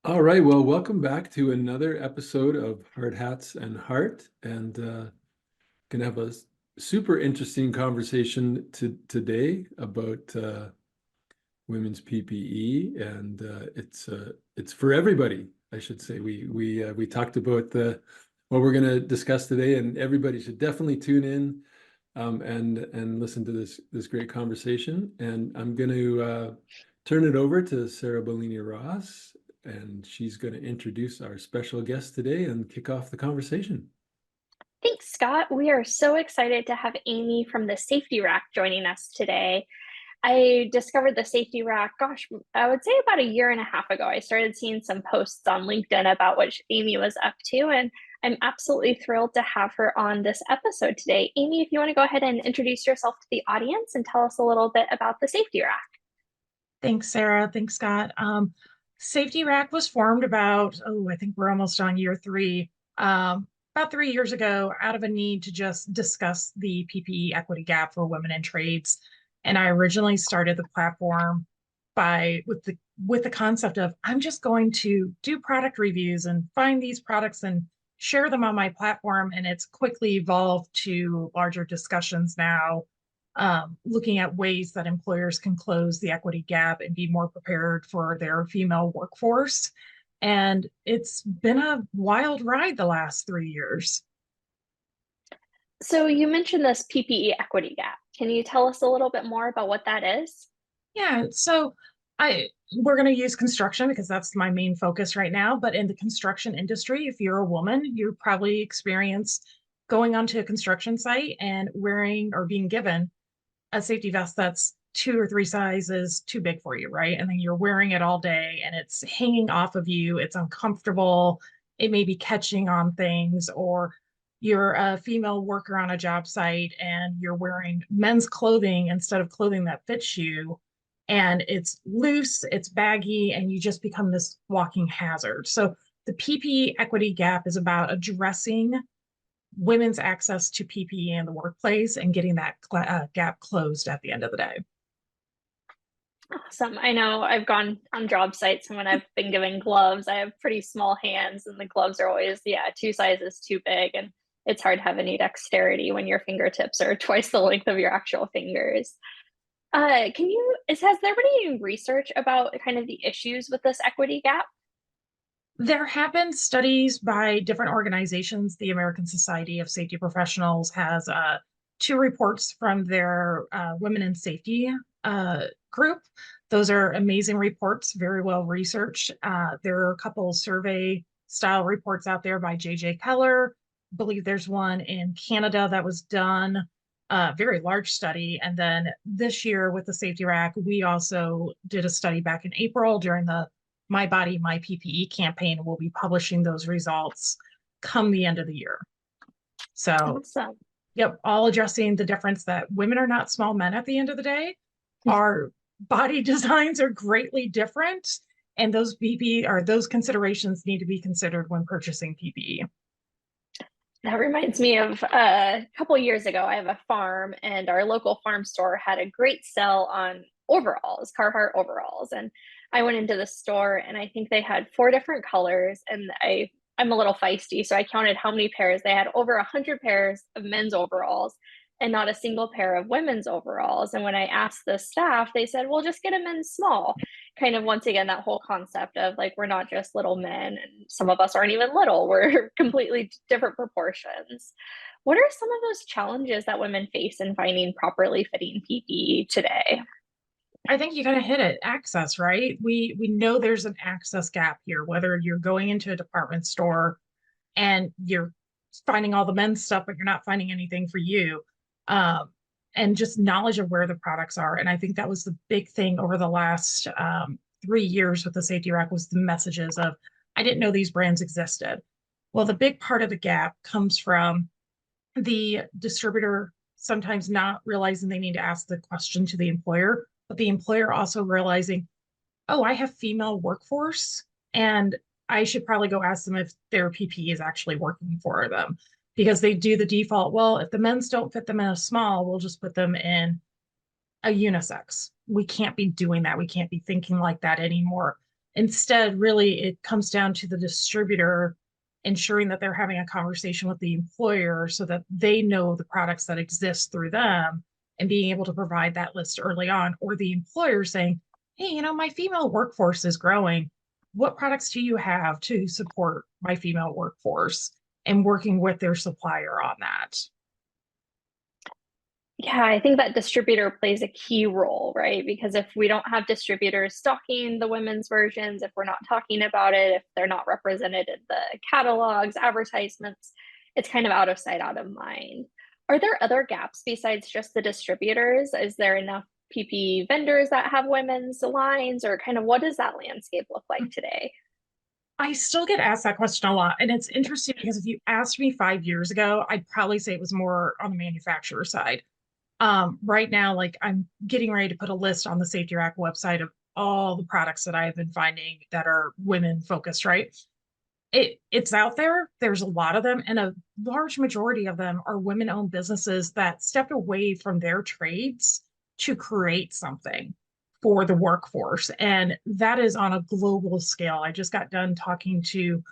All right, well, welcome back to another episode of Hard Hats and Heart, and gonna have a super interesting conversation today about women's PPE, and it's for everybody, I should say. We talked about the what we're gonna discuss today, and everybody should definitely tune in and listen to this great conversation. And I'm going to turn it over to Sarah Bellini Ross, and she's going to introduce our special guest today and kick off the conversation. Thanks, Scott. We are so excited to have Amy from the Safety Rack joining us today. I discovered the Safety Rack, gosh, I would say about a year and a half ago. I started seeing some posts on LinkedIn about what Amy was up to, and I'm absolutely thrilled to have her on this episode today. Amy, if you want to go ahead and introduce yourself to the audience and tell us a little bit about the Safety Rack. Thanks, Sarah. Thanks, Scott. Safety Rack was formed about, I think we're almost on year three, about 3 years ago, out of a need to just discuss the PPE equity gap for women in trades. And I originally started the platform with the concept of I'm just going to do product reviews and find these products and share them on my platform. And it's quickly evolved to larger discussions now, looking at ways that employers can close the equity gap and be more prepared for their female workforce. And it's been a wild ride the last 3 years. So you mentioned this PPE equity gap. Can you tell us a little bit more about what that is? Yeah, so we're going to use construction because that's my main focus right now. But in the construction industry, if you're a woman, you probably experienced going onto a construction site and wearing or being given a safety vest that's 2 or 3 sizes too big for you, right? And then you're wearing it all day and it's hanging off of you. It's uncomfortable. It may be catching on things, or you're a female worker on a job site and you're wearing men's clothing instead of clothing that fits you. And it's loose, it's baggy, and you just become this walking hazard. So the PPE equity gap is about addressing women's access to PPE in the workplace and getting that gap closed at the end of the day. Awesome. I know I've gone on job sites and when I've been given gloves, I have pretty small hands and the gloves are always, 2 sizes too big. And it's hard to have any dexterity when your fingertips are twice the length of your actual fingers. Has there been any research about kind of the issues with this equity gap? There have been studies by different organizations. The American Society of Safety Professionals has 2 reports from their Women in Safety group. Those are amazing reports, very well researched. There are a couple survey style reports out there by J.J. Keller. I believe there's one in Canada that was done, a very large study. And then this year with the Safety Rack, we also did a study back in April during the My Body, My PPE campaign. We'll be publishing those results come the end of the year. So, Awesome. yep, all addressing the difference that women are not small men at the end of the day. Our body designs are greatly different, and those PPE or those considerations need to be considered when purchasing PPE. That reminds me of a couple years ago, I have a farm and our local farm store had a great sale on overalls, Carhartt overalls. And I went into the store and I think they had 4 different colors. And I'm a little feisty, so I counted how many pairs. They had over 100 pairs of men's overalls and not a single pair of women's overalls. And when I asked the staff, they said, well, just get a men's small. Kind of once again, that whole concept of like, we're not just little men, and some of us aren't even little, we're completely different proportions. What are some of those challenges that women face in finding properly fitting PPE today? I think you kind of hit it. Access, right? We know there's an access gap here, whether you're going into a department store and you're finding all the men's stuff, but you're not finding anything for you. And just knowledge of where the products are. And I think that was the big thing over the last 3 years with the Safety Rack was the messages of, I didn't know these brands existed. Well, the big part of the gap comes from the distributor sometimes not realizing they need to ask the question to the employer, but the employer also realizing, oh, I have female workforce and I should probably go ask them if their PPE is actually working for them, because they do the default. Well, if the men's don't fit them in a small, we'll just put them in a unisex. We can't be doing that. We can't be thinking like that anymore. Instead, really, it comes down to the distributor ensuring that they're having a conversation with the employer so that they know the products that exist through them and being able to provide that list early on, or the employer saying, hey, my female workforce is growing. What products do you have to support my female workforce? And working with their supplier on that. Yeah, I think that distributor plays a key role, right? Because if we don't have distributors stocking the women's versions, if we're not talking about it, if they're not represented in the catalogs, advertisements, it's kind of out of sight, out of mind. Are there other gaps besides just the distributors? Is there enough PPE vendors that have women's lines, or kind of what does that landscape look like today? I still get asked that question a lot. And it's interesting because if you asked me 5 years ago, I'd probably say it was more on the manufacturer side. Right now, like I'm getting ready to put a list on the Safety Rack website of all the products that I have been finding that are women focused, right? It's out there. There's a lot of them, and a large majority of them are women-owned businesses that stepped away from their trades to create something for the workforce. And that is on a global scale. I just got done talking to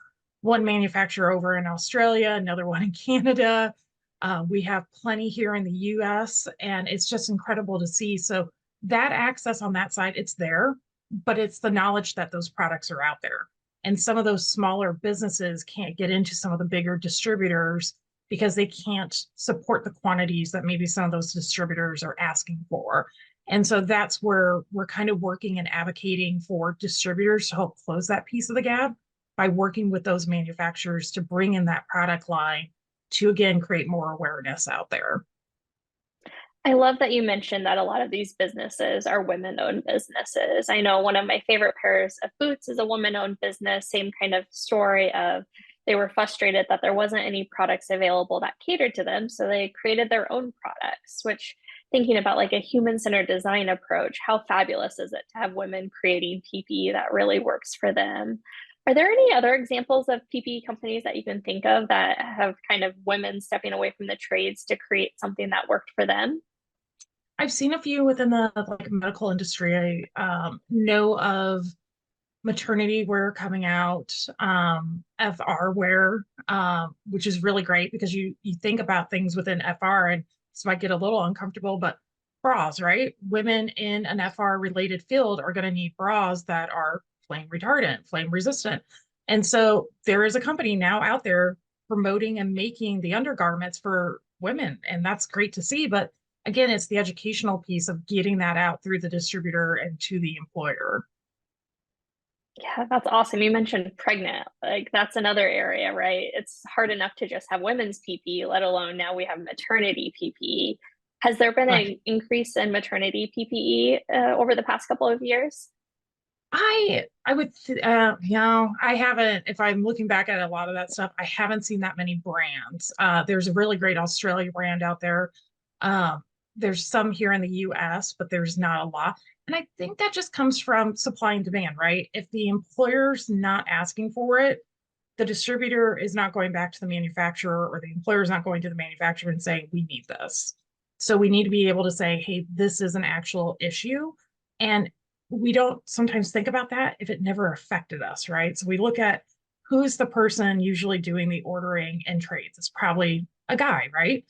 one manufacturer over in Australia, another one in Canada. We have plenty here in the US, and it's just incredible to see. So that access on that side, it's there, but it's the knowledge that those products are out there. And some of those smaller businesses can't get into some of the bigger distributors because they can't support the quantities that maybe some of those distributors are asking for. And so that's where we're kind of working and advocating for distributors to help close that piece of the gap by working with those manufacturers to bring in that product line to, again, create more awareness out there. I love that you mentioned that a lot of these businesses are women-owned businesses. I know one of my favorite pairs of boots is a woman-owned business, same kind of story of they were frustrated that there wasn't any products available that catered to them, so they created their own products, which thinking about like a human-centered design approach, how fabulous is it to have women creating PPE that really works for them? Are there any other examples of PPE companies that you can think of that have kind of women stepping away from the trades to create something that worked for them? I've seen a few within the like medical industry. I know of maternity wear coming out, FR wear, which is really great because you think about things within FR, and this might get a little uncomfortable, but bras, right? Women in an FR related field are going to need bras that are flame retardant, flame resistant. And so there is a company now out there promoting and making the undergarments for women, and that's great to see. But again, it's the educational piece of getting that out through the distributor and to the employer. Yeah, that's awesome. You mentioned pregnant. Like that's another area, right? It's hard enough to just have women's PPE, let alone now we have maternity PPE. Has there been Right. an increase in maternity PPE over the past couple of years? I would I haven't, if I'm looking back at a lot of that stuff, I haven't seen that many brands. There's a really great Australia brand out there. Um, there's some here in the US, but there's not a lot. And I think that just comes from supply and demand, right? If the employer's not asking for it, the distributor is not going back to the manufacturer, or the employer is not going to the manufacturer and saying, we need this. So we need to be able to say, hey, this is an actual issue. And we don't sometimes think about that if it never affected us, right? So we look at who's the person usually doing the ordering and trades. It's probably a guy, right?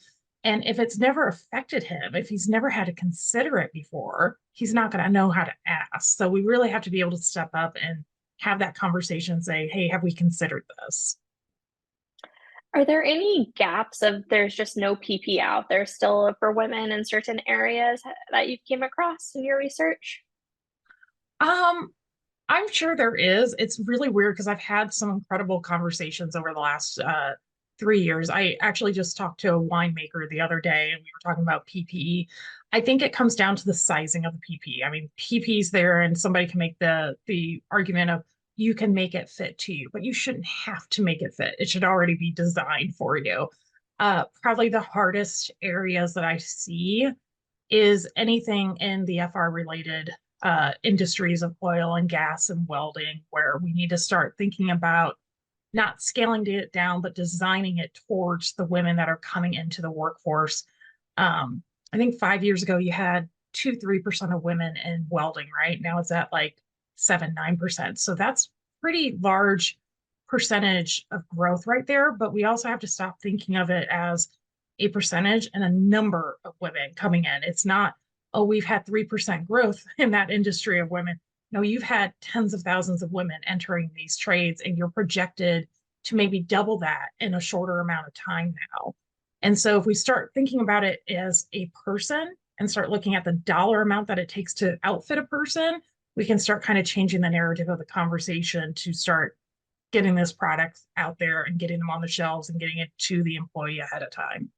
And if it's never affected him, if he's never had to consider it before, he's not going to know how to ask. So we really have to be able to step up and have that conversation and say, hey, have we considered this? Are there any gaps of there's just no PP out there still for women in certain areas that you came across in your research? Um, I'm sure there is. It's really weird because I've had some incredible conversations over the last 3 years. I actually just talked to a winemaker the other day, and we were talking about PPE. I think it comes down to the sizing of the PPE. I mean, PPE's there, and somebody can make the argument of you can make it fit to you, but you shouldn't have to make it fit. It should already be designed for you. Probably the hardest areas that I see is anything in the FR related industries of oil and gas and welding, where we need to start thinking about not scaling it down, but designing it towards the women that are coming into the workforce. I think 5 years ago, you had 2, 3% of women in welding, right? Now it's at like 9%. So that's pretty large percentage of growth right there. But we also have to stop thinking of it as a percentage and a number of women coming in. It's not, oh, we've had 3% growth in that industry of women. No, you've had tens of thousands of women entering these trades, and you're projected to maybe double that in a shorter amount of time now. And so if we start thinking about it as a person and start looking at the dollar amount that it takes to outfit a person, we can start kind of changing the narrative of the conversation to start getting this product out there and getting them on the shelves and getting it to the employee ahead of time.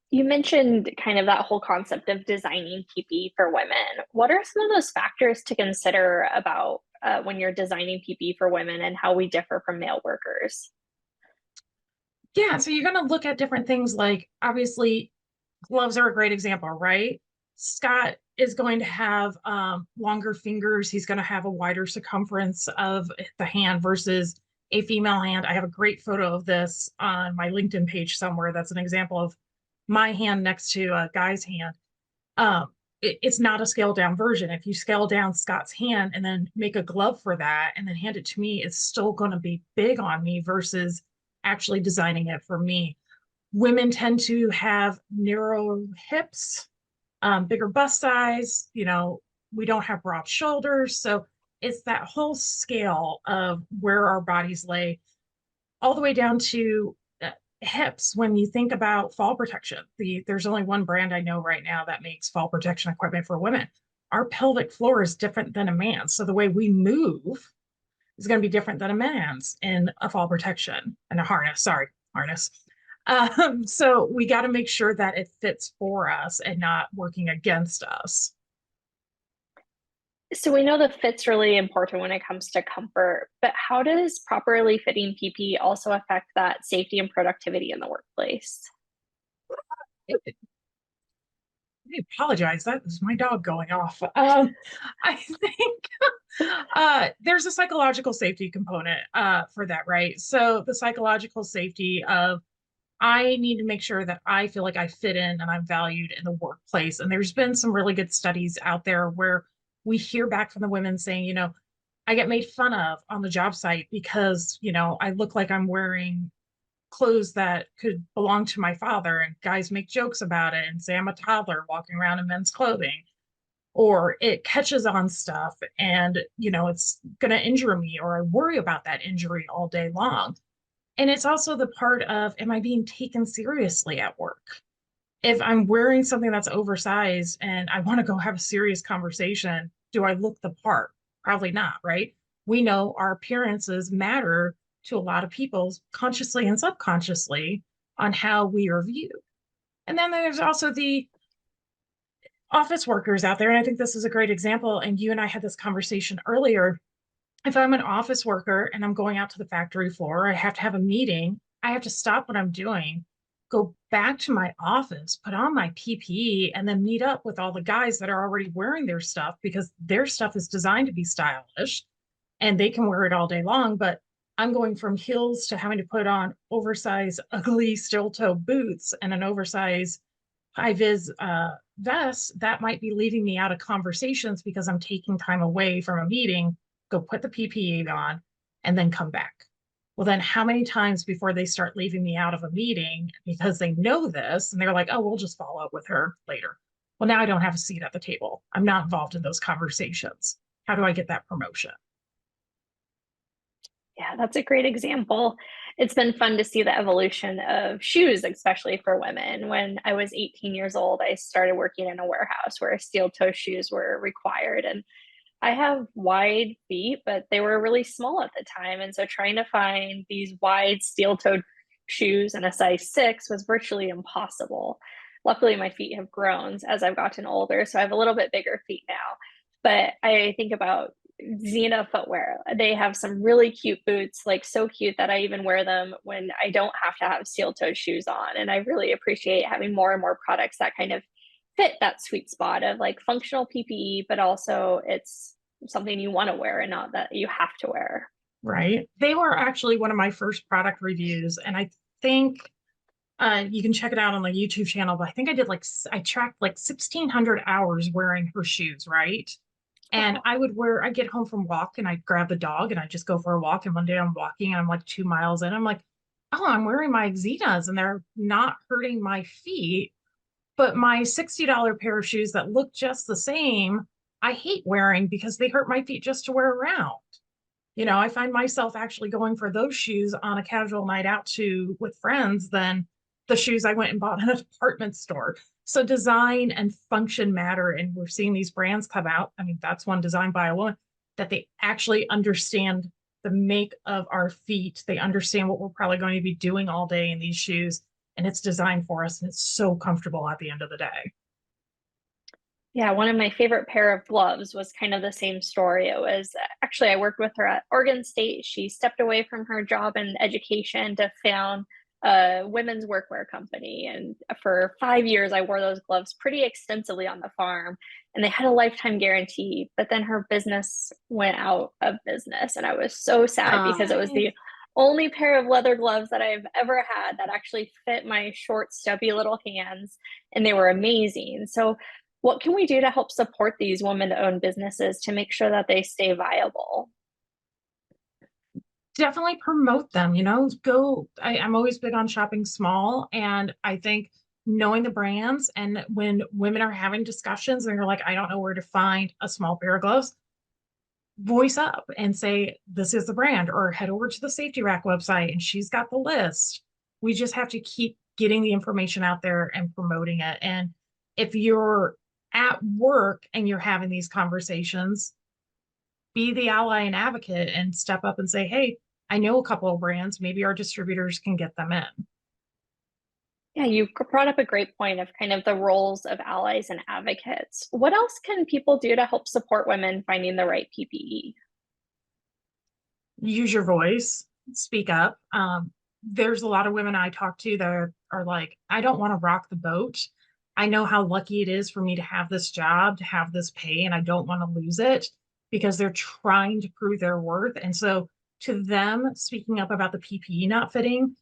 You mentioned kind of that whole concept of designing PPE for women. What are some of those factors to consider about when you're designing PPE for women and how we differ from male workers? Yeah, so you're going to look at different things like, obviously, gloves are a great example, right? Scott is going to have longer fingers. He's going to have a wider circumference of the hand versus a female hand. I have a great photo of this on my LinkedIn page somewhere. That's an example of my hand next to a guy's hand. It's not a scaled down version. If you scale down Scott's hand and then make a glove for that and then hand it to me, it's still going to be big on me versus actually designing it for me. Women tend to have narrow hips, bigger bust size. You know, we don't have broad shoulders. So it's that whole scale of where our bodies lay, all the way down to hips. When you think about fall protection, there's only one brand I know right now that makes fall protection equipment for women. Our pelvic floor is different than a man's. So the way we move is going to be different than a man's in a fall protection and a harness. Sorry, harness. So we got to make sure that it fits for us and not working against us. So we know the fit's really important when it comes to comfort, but how does properly fitting PPE also affect that safety and productivity in the workplace? I apologize. That was my dog going off. I think there's a psychological safety component for that, right? So the psychological safety of I need to make sure that I feel like I fit in and I'm valued in the workplace. And there's been some really good studies out there where we hear back from the women saying, you know, I get made fun of on the job site because, you know, I look like I'm wearing clothes that could belong to my father, and guys make jokes about it and say I'm a toddler walking around in men's clothing, or it catches on stuff and, you know, it's going to injure me, or I worry about that injury all day long. And it's also the part of, am I being taken seriously at work? If I'm wearing something that's oversized and I want to go have a serious conversation, do I look the part? Probably not, right? We know our appearances matter to a lot of people, consciously and subconsciously, on how we are viewed. And then there's also the office workers out there. And I think this is a great example. And you and I had this conversation earlier. If I'm an office worker and I'm going out to the factory floor, I have to have a meeting, I have to stop what I'm doing, go back to my office, put on my PPE, and then meet up with all the guys that are already wearing their stuff, because their stuff is designed to be stylish and they can wear it all day long. But I'm going from heels to having to put on oversized, ugly steel toe boots and an oversized high vis vest that might be leaving me out of conversations because I'm taking time away from a meeting, go put the PPE on, and then come back. Well, then how many times before they start leaving me out of a meeting because they know this and they're like, oh, we'll just follow up with her later. Well, now I don't have a seat at the table. I'm not involved in those conversations. How do I get that promotion? Yeah, that's a great example. It's been fun to see the evolution of shoes, especially for women. When I was 18 years old, I started working in a warehouse where steel toe shoes were required. And I have wide feet, but they were really small at the time. And so trying to find these wide steel toed shoes in a size 6 was virtually impossible. Luckily, my feet have grown as I've gotten older, so I have a little bit bigger feet now. But I think about Xena footwear. They have some really cute boots, like so cute that I even wear them when I don't have to have steel toed shoes on. And I really appreciate having more and more products that kind of fit that sweet spot of like functional PPE, but also it's something you want to wear and not that you have to wear. Right. They were actually one of my first product reviews. And I think you can check it out on the YouTube channel, but I think I tracked like 1,600 hours wearing her shoes, right? And I get home from walk and I grab the dog and I just go for a walk. And one day I'm walking and I'm like 2 miles in. I'm like, oh, I'm wearing my Xenas and they're not hurting my feet. But my $60 pair of shoes that look just the same, I hate wearing because they hurt my feet just to wear around. I find myself actually going for those shoes on a casual night out with friends than the shoes I went and bought in a department store. So design and function matter. And we're seeing these brands come out. I mean, that's one designed by a woman that they actually understand the make of our feet. They understand what we're probably going to be doing all day in these shoes. And it's designed for us. And it's so comfortable at the end of the day. Yeah, one of my favorite pair of gloves was kind of the same story. It was actually, I worked with her at Oregon State. She stepped away from her job in education to found a women's workwear company. And for 5 years, I wore those gloves pretty extensively on the farm. And they had a lifetime guarantee, but then her business went out of business. And I was so sad because it was the only pair of leather gloves that I've ever had that actually fit my short, stubby little hands. And they were amazing. So what can we do to help support these women-owned businesses to make sure that they stay viable? Definitely promote them, I'm always big on shopping small. And I think knowing the brands, and when women are having discussions and they're like, I don't know where to find a small pair of gloves, voice up and say, this is the brand, or head over to the Safety Rack website and she's got the list. We just have to keep getting the information out there and promoting it. And if you're at work and you're having these conversations, be the ally and advocate and step up and say, hey, I know a couple of brands, maybe our distributors can get them in. Yeah, you brought up a great point of kind of the roles of allies and advocates. What else can people do to help support women finding the right PPE? Use your voice, speak up. There's a lot of women I talk to that are like, I don't want to rock the boat. I know how lucky it is for me to have this job, to have this pay, and I don't want to lose it, because they're trying to prove their worth. And so to them, speaking up about the PPE not fitting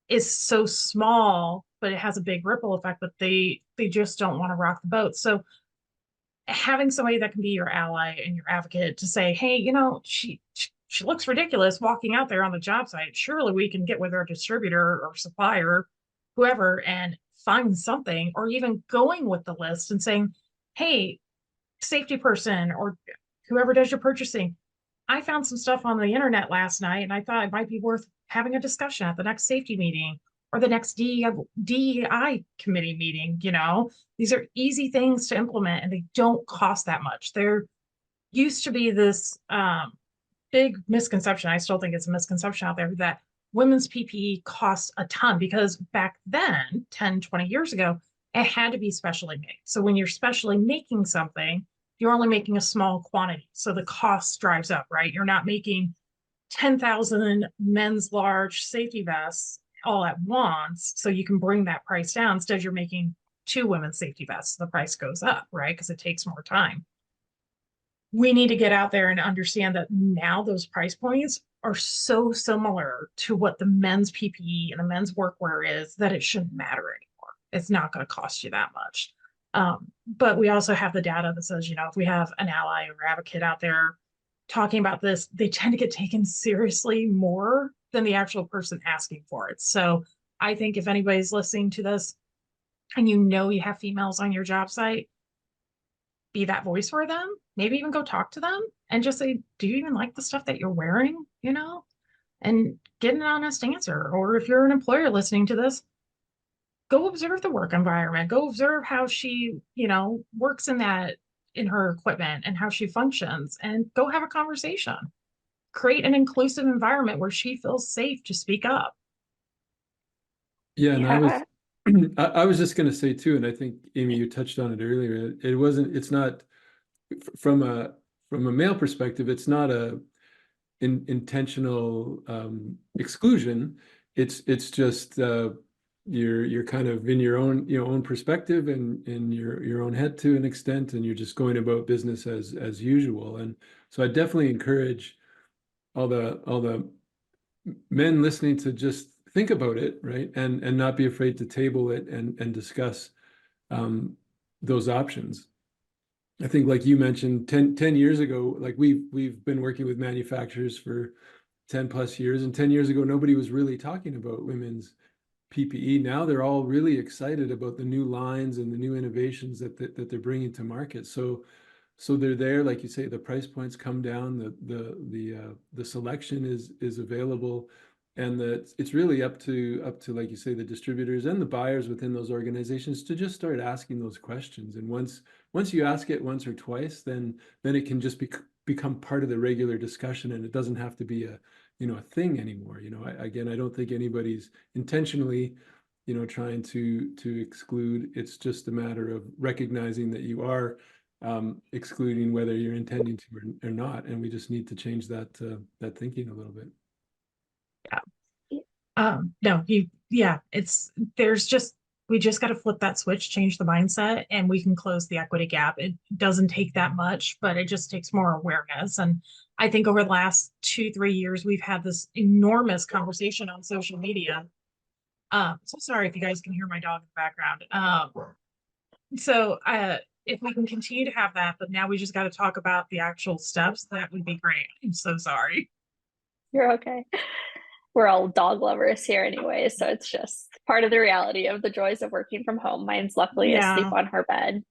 is so small, but it has a big ripple effect, that they just don't want to rock the boat. So having somebody that can be your ally and your advocate to say, hey, she looks ridiculous walking out there on the job site. Surely we can get with our distributor or supplier, whoever, and find something, or even going with the list and saying, hey, safety person or whoever does your purchasing, I found some stuff on the internet last night and I thought it might be worth having a discussion at the next safety meeting or the next DEI committee meeting. These are easy things to implement and they don't cost that much. There used to be this big misconception, I still think it's a misconception out there, that women's PPE costs a ton, because back then, 10, 20 years ago, it had to be specially made. So when you're specially making something, you're only making a small quantity. So the cost drives up, right? You're not making 10,000 men's large safety vests all at once, so you can bring that price down. Instead, you're making 2 women's safety vests. The price goes up, right? Because it takes more time. We need to get out there and understand that now those price points are so similar to what the men's PPE and the men's workwear is, that it shouldn't matter anymore. It's not going to cost you that much. But we also have the data that says, if we have an ally or advocate out there talking about this, they tend to get taken seriously more than the actual person asking for it. So I think if anybody's listening to this and you have females on your job site, be that voice for them, maybe even go talk to them and just say, do you even like the stuff that you're wearing, and get an honest answer. Or if you're an employer listening to this, go observe the work environment, go observe how she, works in her equipment and how she functions, and go have a conversation. Create an inclusive environment where she feels safe to speak up. Yeah, and I was just going to say too, and I think Amy, you touched on it earlier. It's not from a male perspective, it's not a intentional exclusion. It's just you're kind of in your own perspective and in your own head to an extent, and you're just going about business as usual. And so I definitely encourage all the men listening to just think about it, right? And not be afraid to table it and discuss those options. I think like you mentioned 10 years ago, like we've been working with manufacturers for 10 plus years, and 10 years ago nobody was really talking about women's PPE. Now they're all really excited about the new lines and the new innovations that they're bringing to market. So they're there, like you say, the price points come down, the selection is available, and that it's really up to like you say, the distributors and the buyers within those organizations to just start asking those questions. And once you ask it once or twice, then it can just become part of the regular discussion, and it doesn't have to be a thing anymore. Again, I don't think anybody's intentionally trying to exclude. It's just a matter of recognizing that you are excluding whether you're intending to or not, and we just need to change that thinking a little bit. No, we just got to flip that switch, change the mindset, and we can close the equity gap. It doesn't take that much, but it just takes more awareness. And I think over the last 2-3 years, we've had this enormous conversation on social media. So sorry if you guys can hear my dog in the background. If we can continue to have that, but now we just got to talk about the actual steps, that would be great. I'm so sorry. You're okay. We're all dog lovers here anyway, so it's just part of the reality of the joys of working from home. Mine's luckily asleep on her bed.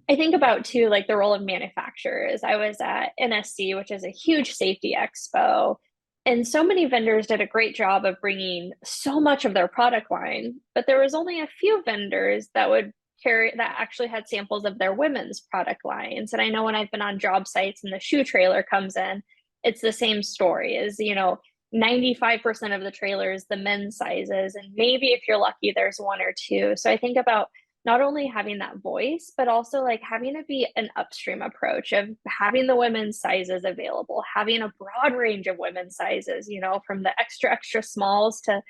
I think about too, like the role of manufacturers. I was at NSC, which is a huge safety expo, and so many vendors did a great job of bringing so much of their product line, but there was only a few vendors that actually had samples of their women's product lines. And I know when I've been on job sites and the shoe trailer comes in, it's the same story. 95% of the trailers, the men's sizes, and maybe if you're lucky, there's one or two. So I think about not only having that voice, but also like having it be an upstream approach of having the women's sizes available, having a broad range of women's sizes, from the extra, extra smalls to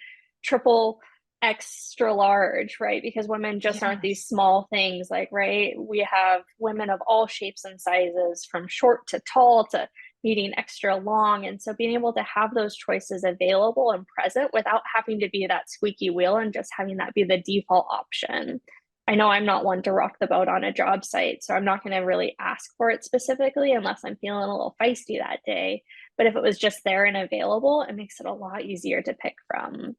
triple extra large, right? Because women just aren't these small things, like, right? We have women of all shapes and sizes, from short to tall to needing extra long. And so being able to have those choices available and present without having to be that squeaky wheel and just having that be the default option. I know I'm not one to rock the boat on a job site, so I'm not going to really ask for it specifically unless I'm feeling a little feisty that day. But if it was just there and available, it makes it a lot easier to pick from.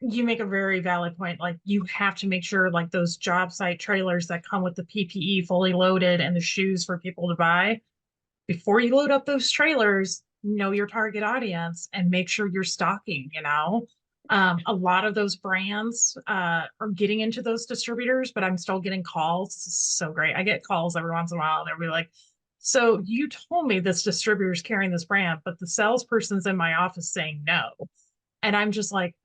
You make a very valid point. Like, you have to make sure, like, those job site trailers that come with the PPE fully loaded and the shoes for people to buy, before you load up those trailers, know your target audience and make sure you're stocking. A lot of those brands are getting into those distributors, but I'm still getting calls. This is so great. I get calls every once in a while, and they'll be like, so you told me this distributor is carrying this brand, but the salesperson's in my office saying no. And I'm just like,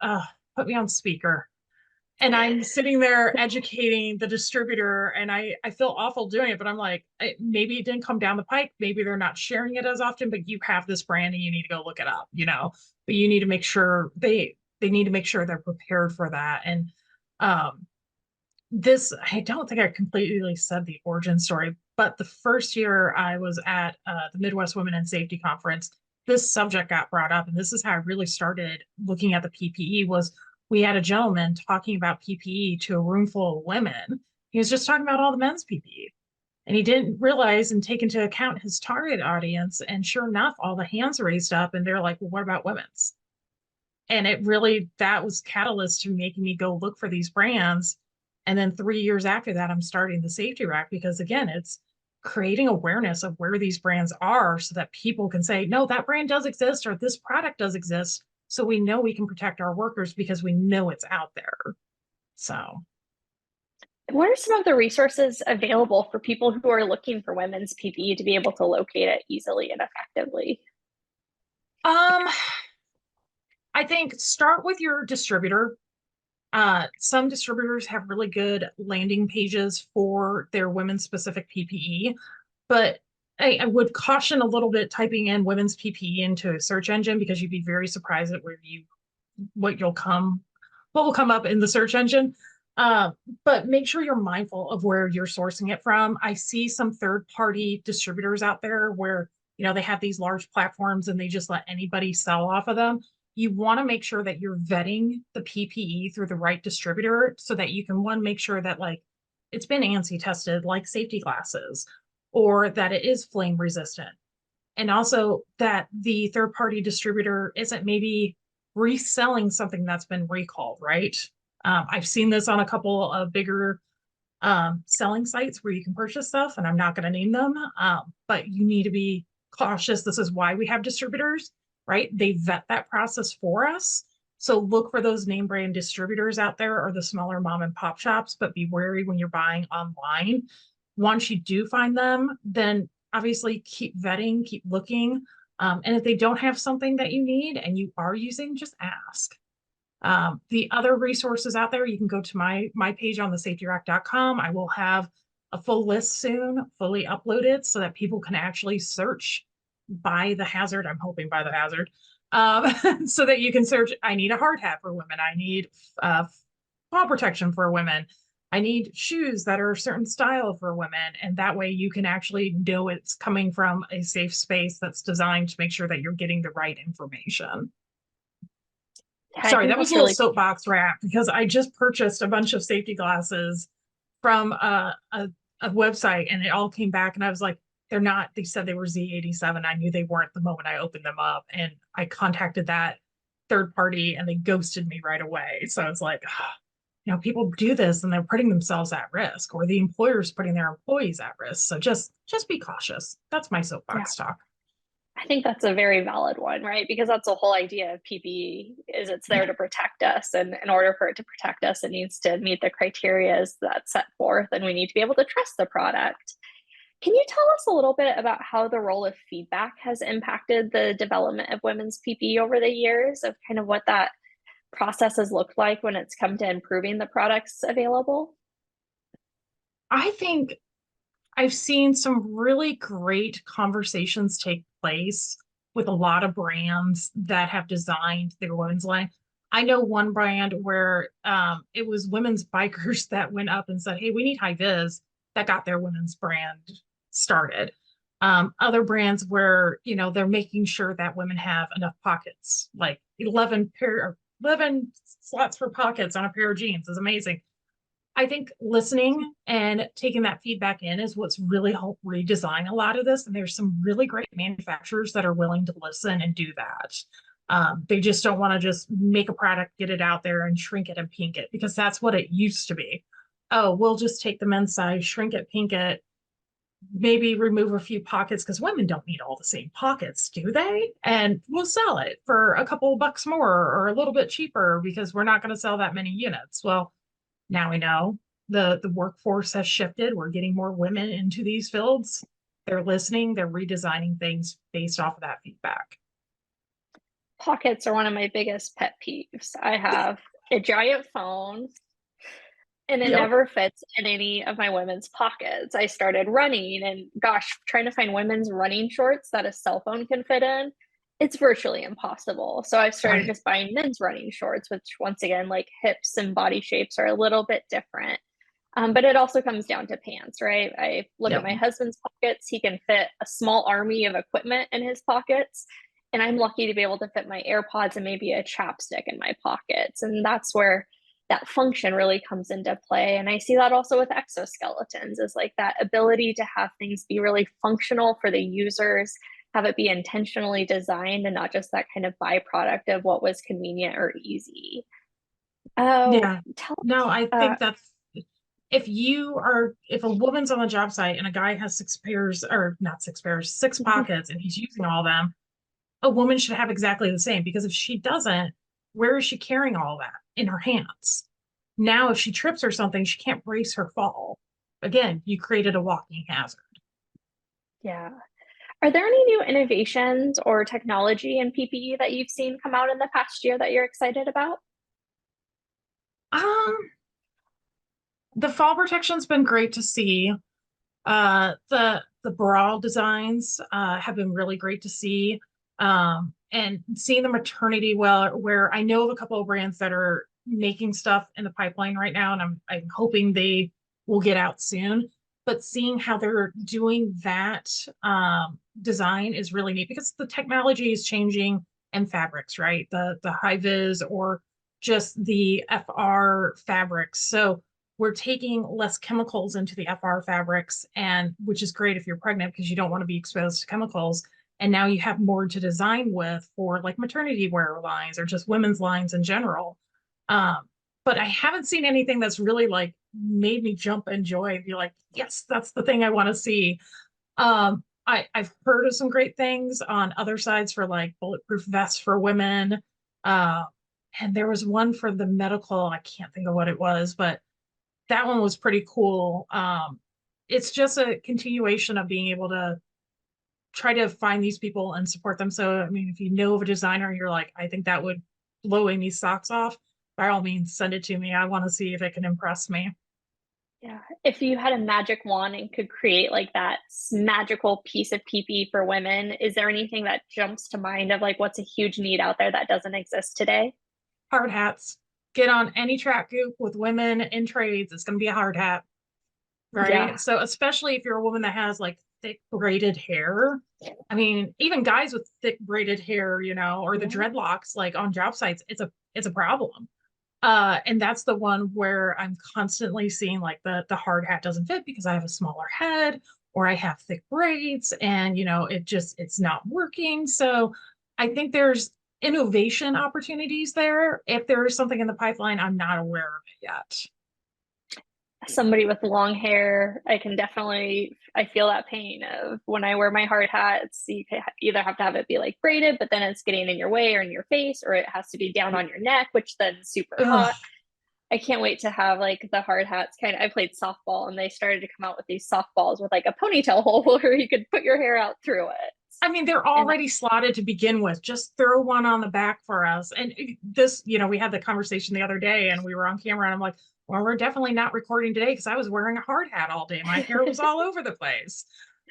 put me on speaker. And I'm sitting there educating the distributor, and I feel awful doing it, but I'm like, maybe it didn't come down the pike. Maybe they're not sharing it as often, but you have this brand and you need to go look it up, but you need to make sure they need to make sure they're prepared for that. And I don't think I completely said the origin story, but the first year I was at the Midwest Women in Safety Conference, this subject got brought up, and this is how I really started looking at the PPE. Was we had a gentleman talking about PPE to a room full of women. He was just talking about all the men's PPE, and he didn't realize and take into account his target audience. And sure enough, all the hands raised up, and they're like, well, what about women's? And that was catalyst to making me go look for these brands. And then 3 years after that, I'm starting the safety rack, because again, it's creating awareness of where these brands are so that people can say, no, that brand does exist, or this product does exist. So we know we can protect our workers because we know it's out there. So what are some of the resources available for people who are looking for women's PPE to be able to locate it easily and effectively? I think start with your distributor. Some distributors have really good landing pages for their women's specific PPE, but I would caution a little bit typing in women's PPE into a search engine, because you'd be very surprised at what will come up in the search engine. But make sure you're mindful of where you're sourcing it from. I see some third-party distributors out there where, they have these large platforms and they just let anybody sell off of them. You want to make sure that you're vetting the PPE through the right distributor so that you can, one, make sure that, like, it's been ANSI tested, like safety glasses. or that it is flame resistant. And also that the third party distributor isn't maybe reselling something that's been recalled, right? I've seen this on a couple of bigger selling sites where you can purchase stuff, and I'm not going to name them, but you need to be cautious. This is why we have distributors, right? They vet that process for us. So look for those name brand distributors out there or the smaller mom and pop shops, but be wary when you're buying online. Once you do find them, then obviously keep vetting, keep looking. And if they don't have something that you need and you are using, just ask. The other resources out there, you can go to my page on thesafetyrack.com. I will have a full list soon, fully uploaded, so that people can actually search by the hazard. I'm hoping by the hazard, so that you can search. I need a hard hat for women. I need fall protection for women. I need shoes that are a certain style for women. And that way you can actually know it's coming from a safe space that's designed to make sure that you're getting the right information. Yeah, I Sorry, think that was that's a little really soapbox rap because I just purchased a bunch of safety glasses from a website, and it all came back, and I was like, they're not, they said they were Z87. I knew they weren't the moment I opened them up, and I contacted that third party and they ghosted me right away. So it's like, people do this and they're putting themselves at risk, or the employer's putting their employees at risk. So just be cautious. That's my yeah. soapbox talk. I think that's a very valid one, right? Because that's the whole idea of PPE is it's there to protect us. And in order for it to protect us, it needs to meet the criteria that's set forth, and we need to be able to trust the product. Can you tell us a little bit about how the role of feedback has impacted the development of women's PPE over the years, of kind of what that process has looked like when it's come to improving the products available? I think I've seen some really great conversations take place with a lot of brands that have designed their women's line. I know one brand where it was women's bikers that went up and said, "Hey, we need high vis," that got their women's brand started. Other brands where they're making sure that women have enough pockets, like 11 slots for pockets on a pair of jeans is amazing. I think listening and taking that feedback in is what's really helped redesign a lot of this. And there's some really great manufacturers that are willing to listen and do that. They just don't want to just make a product, get it out there and shrink it and pink it, because that's what it used to be. Oh, we'll just take the men's size, shrink it, pink it, maybe remove a few pockets, because women don't need all the same pockets, do they? And we'll sell it for a couple of bucks more or a little bit cheaper because we're not going to sell that many units. Well, now we know the workforce has shifted. We're getting more women into these fields. They're listening, they're redesigning things based off of that feedback. Pockets are one of my biggest pet peeves. I have a giant phone and it Yep. never fits in any of my women's pockets. I started running, and gosh, trying to find women's running shorts that a cell phone can fit in, it's virtually impossible. So I've started Right. just buying men's running shorts, which once again, like hips and body shapes are a little bit different. But it also comes down to pants, right? I look at Yep. my husband's pockets. He can fit a small army of equipment in his pockets. And I'm lucky to be able to fit my AirPods and maybe a chapstick in my pockets. And that's where that function really comes into play. And I see that also with exoskeletons, is like that ability to have things be really functional for the users, have it be intentionally designed and not just that kind of byproduct of what was convenient or easy. Oh, Yeah. No, I think that's, if a woman's on the job site and a guy has 6 pairs, or not 6 pairs, 6 pockets, and he's using all of them, a woman should have exactly the same, because if she doesn't, where is she carrying all that in her hands? Now, if she trips or something, she can't brace her fall. Again, you created a walking hazard. yeah. Are there any new innovations or technology in PPE that you've seen come out in the past year that you're excited about? Um, the fall protection's been great to see. The bra designs have been really great to see. And seeing the maternity where I know of a couple of brands that are making stuff in the pipeline right now, and I'm hoping they will get out soon. But seeing how they're doing that design is really neat, because the technology is changing, and fabrics, right? The high vis or just the FR fabrics. So we're taking less chemicals into the FR fabrics, and which is great if you're pregnant because you don't want to be exposed to chemicals. And now you have more to design with for like maternity wear lines or just women's lines in general. Um, but I haven't seen anything that's really like made me jump in joy and be like, yes, that's the thing I want to see. I've heard of some great things on other sides for like bulletproof vests for women. Uh, and there was one for the medical, I can't think of what it was, but that one was pretty cool. It's just a continuation of being able to try to find these people and support them. So, I mean, if you know of a designer and you're like, I think that would blow Amy's socks off, by all means, send it to me. I want to see if it can impress me. Yeah. If you had a magic wand and could create like that magical piece of PPE for women, is there anything that jumps to mind of like what's a huge need out there that doesn't exist today? Hard hats. Get on any track group with women in trades, it's going to be a hard hat, right? Yeah. So, especially if you're a woman that has like thick braided hair. I mean, even guys with thick braided hair, you know, or the dreadlocks like on job sites, it's a problem. And that's the one where I'm constantly seeing like the hard hat doesn't fit because I have a smaller head or I have thick braids and you know it's not working. So I think there's innovation opportunities there. If there is something in the pipeline, I'm not aware of it yet. Somebody with long hair, I feel that pain of when I wear my hard hats, you either have to have it be like braided, but then it's getting in your way or in your face, or it has to be down on your neck, which then is super hot. I can't wait to have like the hard hats I played softball and they started to come out with these softballs with like a ponytail hole where you could put your hair out through it. I mean, they're already slotted to begin with. Just throw one on the back for us. And this, you know, we had the conversation the other day and we were on camera and I'm like, well, we're definitely not recording today because I was wearing a hard hat all day. My hair was all over the place.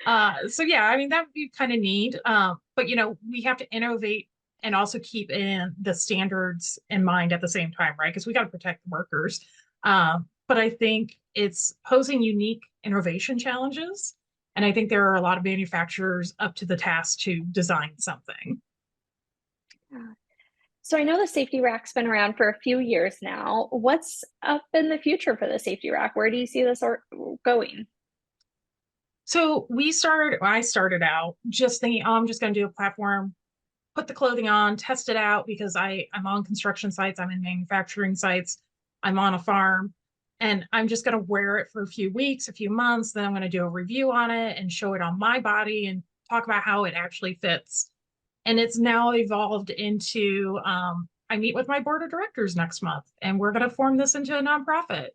So yeah, I mean, that would be kind of neat. But you know, we have to innovate and also keep in the standards in mind at the same time, right? Because we got to protect the workers. But I think it's posing unique innovation challenges. And I think there are a lot of manufacturers up to the task to design something. So I know the safety rack's been around for a few years now. What's up in the future for the safety rack? Where do you see this going? So I started out just thinking, oh, I'm just going to do a platform, put the clothing on, test it out because I'm on construction sites, I'm in manufacturing sites, I'm on a farm, and I'm just going to wear it for a few weeks, a few months. Then I'm going to do a review on it and show it on my body and talk about how it actually fits. And it's now evolved into I meet with my board of directors next month, and we're going to form this into a nonprofit.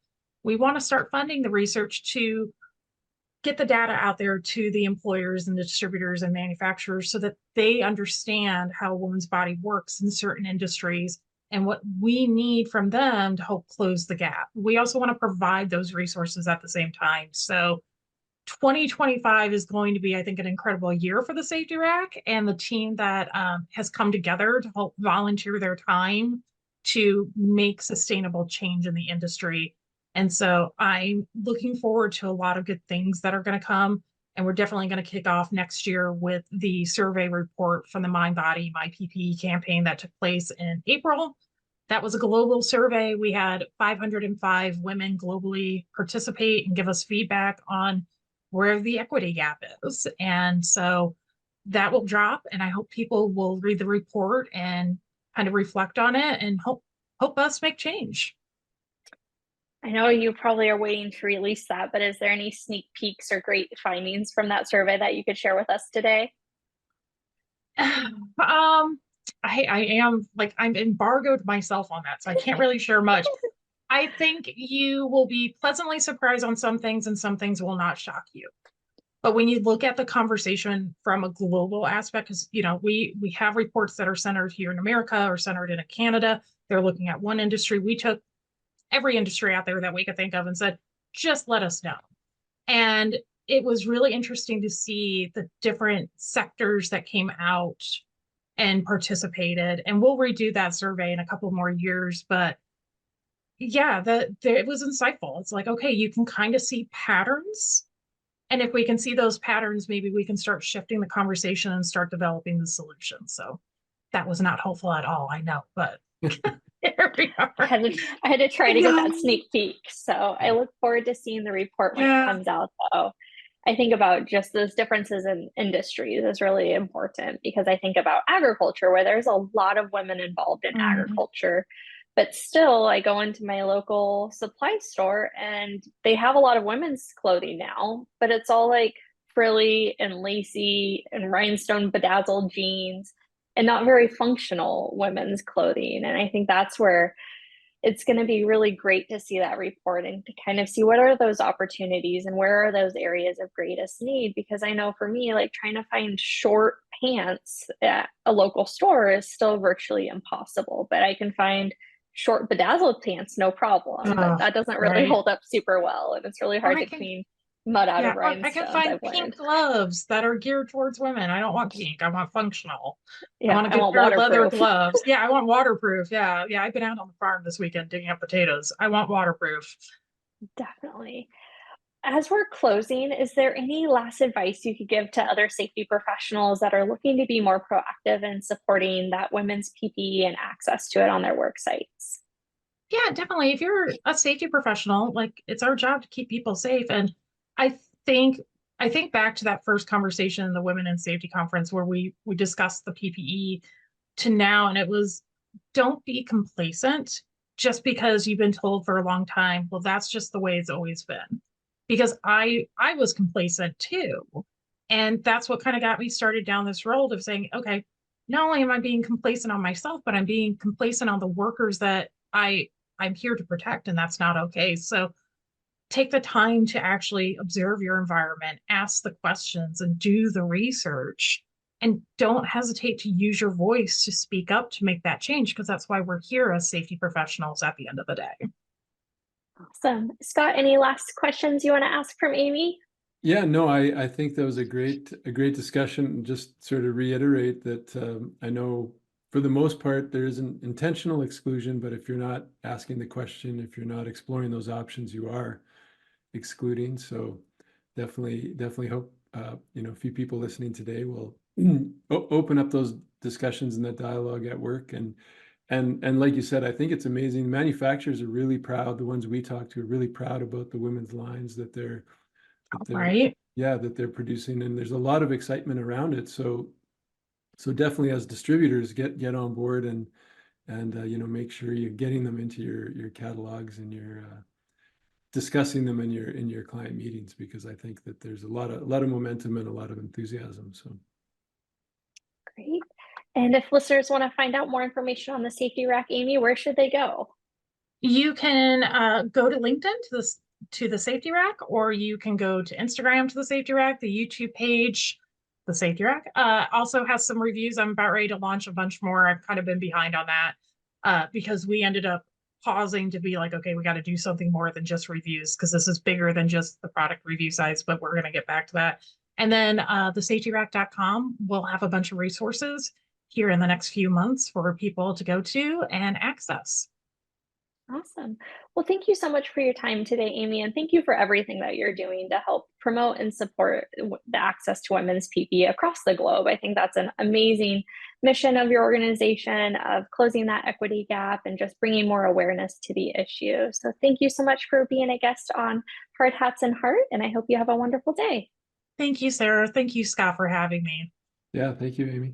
We want to start funding the research to get the data out there to the employers and the distributors and manufacturers so that they understand how a woman's body works in certain industries and what we need from them to help close the gap. We also want to provide those resources at the same time. So 2025 is going to be, I think, an incredible year for the safety rack and the team that has come together to help volunteer their time to make sustainable change in the industry. And so I'm looking forward to a lot of good things that are going to come. And we're definitely going to kick off next year with the survey report from the Mind Body My PPE campaign that took place in April. That was a global survey. We had 505 women globally participate and give us feedback on where the equity gap is. And so that will drop, and I hope people will read the report and kind of reflect on it and help us make change. I know you probably are waiting to release that, but is there any sneak peeks or great findings from that survey that you could share with us today? I am like, I'm embargoed myself on that, so I can't really share much. I think you will be pleasantly surprised on some things and some things will not shock you. But when you look at the conversation from a global aspect, because you know, we have reports that are centered here in America or centered in Canada. They're looking at one industry. We took every industry out there that we could think of and said, just let us know. And it was really interesting to see the different sectors that came out and participated. And we'll redo that survey in a couple more years. But yeah, it was insightful. It's like, okay, you can kind of see patterns. And if we can see those patterns, maybe we can start shifting the conversation and start developing the solution. So that was not helpful at all, I know, but it very hard. I had to try to get that Yeah. sneak peek. So I look forward to seeing the report when it Yeah. comes out, though. I think about just those differences in industries is really important because I think about agriculture where there's a lot of women involved in Mhm. agriculture. But still, I go into my local supply store and they have a lot of women's clothing now, but it's all like frilly and lacy and rhinestone bedazzled jeans and not very functional women's clothing. And I think that's where it's going to be really great to see that report and to kind of see what are those opportunities and where are those areas of greatest need. Because I know for me, like trying to find short pants at a local store is still virtually impossible, but I can find short bedazzled pants no problem. But Oh, that doesn't really right. hold up super well, and it's really Or hard I to can, clean mud out of yeah, or I can rhinestones, find I've pink learned. gloves that are geared towards women. I don't want pink. I want functional. I Yeah, want a I good want pair of leather waterproof. gloves. Yeah, I want waterproof. Yeah, yeah. I've been out on the farm this weekend digging up potatoes. I want waterproof. Definitely. As we're closing, is there any last advice you could give to other safety professionals that are looking to be more proactive in supporting that women's PPE and access to it on their work sites? Yeah, definitely. If you're a safety professional, like it's our job to keep people safe. And I think I think back to that first conversation in the Women in Safety Conference where we discussed the PPE to now, and it was don't be complacent just because you've been told for a long time, well, that's just the way it's always been. Because I was complacent too. And that's what kind of got me started down this road of saying, okay, not only am I being complacent on myself, but I'm being complacent on the workers that I'm here to protect, and that's not okay. So take the time to actually observe your environment, ask the questions, and do the research. And don't hesitate to use your voice to speak up to make that change, because that's why we're here as safety professionals at the end of the day. Awesome. Scott, any last questions you want to ask from Amy? Yeah, no, I think that was a great discussion. Just sort of reiterate that I know for the most part there is an intentional exclusion, but if you're not asking the question, if you're not exploring those options, you are excluding. So definitely hope a few people listening today will open up those discussions and that dialogue at work. And like you said, I think it's amazing. Manufacturers are really proud. The ones we talk to are really proud about the women's lines that they're Right? yeah, that they're producing, and there's a lot of excitement around it. So definitely as distributors get on board and make sure you're getting them into your catalogs and you're discussing them in your client meetings, because I think that there's a lot of momentum and a lot of enthusiasm. So Great. And if listeners want to find out more information on the safety rack, Amy, where should they go? You can go to LinkedIn to the safety rack, or you can go to Instagram to the safety rack, the YouTube page, the safety rack. Also has some reviews. I'm about ready to launch a bunch more. I've kind of been behind on that because we ended up pausing to be like, okay, we got to do something more than just reviews because this is bigger than just the product review sites, but we're going to get back to that. And then the safetyrack.com will have a bunch of resources here in the next few months for people to go to and access. Awesome. Well, thank you so much for your time today, Amy, and thank you for everything that you're doing to help promote and support the access to women's PPE across the globe. I think that's an amazing mission of your organization of closing that equity gap and just bringing more awareness to the issue. So thank you so much for being a guest on Hard Hats and Heart, and I hope you have a wonderful day. Thank you, Sarah. Thank you, Scott, for having me. yeah, thank you, Amy.